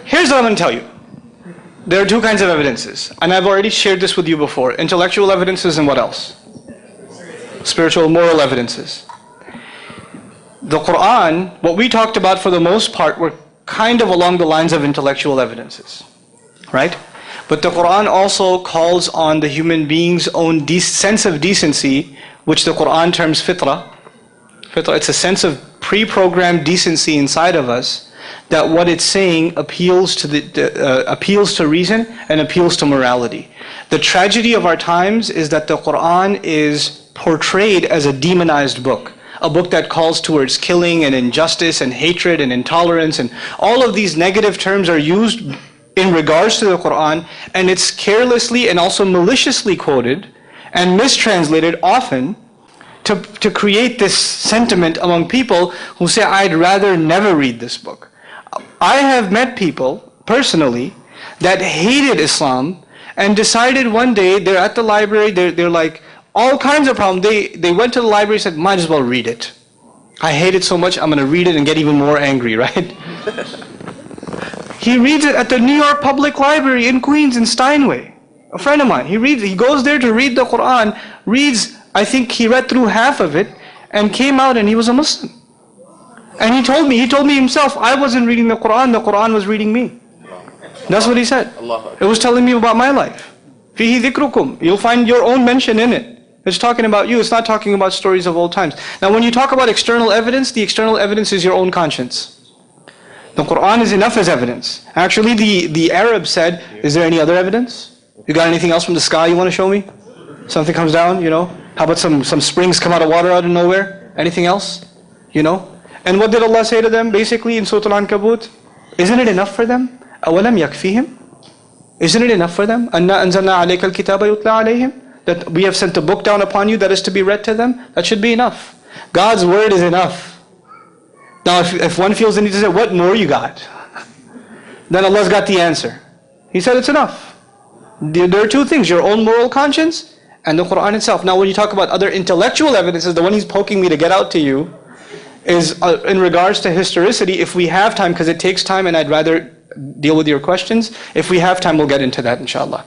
Here's what I'm going to tell you. There are two kinds of evidences, and I've already shared this with you before. Intellectual evidences and what else? Spiritual, moral evidences. The Quran, what we talked about for the most part were kind of along the lines of intellectual evidences, right? But the Quran also calls on the human being's own sense of decency, which the Quran terms fitrah. Fitrah, it's a sense of pre-programmed decency inside of us, that what it's saying appeals to reason and appeals to morality. The tragedy of our times is that the Quran is portrayed as a demonized book. A book that calls towards killing and injustice and hatred and intolerance, and all of these negative terms are used in regards to the Quran, and it's carelessly and also maliciously quoted and mistranslated often to create this sentiment among people who say, I'd rather never read this book. I have met people personally that hated Islam and decided one day, they're at the library, they're like, all kinds of problems. They went to the library and said, might as well read it. I hate it so much, I'm going to read it and get even more angry, right? He reads it at the New York Public Library in Queens, in Steinway. A friend of mine, he goes there to read the Quran, I think he read through half of it, and came out and he was a Muslim. And he told me himself, I wasn't reading the Quran was reading me. That's what he said. It was telling me about my life. Fihi dhikrukum. You'll find your own mention in it. It's talking about you, it's not talking about stories of old times. Now when you talk about external evidence, the external evidence is your own conscience. The Quran is enough as evidence. Actually the Arabs said, is there any other evidence? You got anything else from the sky you want to show me? Something comes down, you know? How about some springs come out of water out of nowhere? Anything else? You know? And what did Allah say to them basically in Surah Al-Ankabut? Isn't it enough for them? أَوَلَمْ يَكْفِيهِمْ? Isn't it enough for them? أَنَّا أَنزَلْنَا عَلَيْكَ الْكِتَابَ يُتْلَى عَلَيْهِمْ? That we have sent a book down upon you that is to be read to them? That should be enough. God's word is enough. Now if one feels the need to say, what more you got? Then Allah's got the answer. He said it's enough. There are two things, your own moral conscience and the Quran itself. Now when you talk about other intellectual evidences, the one he's poking me to get out to you is in regards to historicity. If we have time, because it takes time and I'd rather deal with your questions, if we have time we'll get into that inshallah.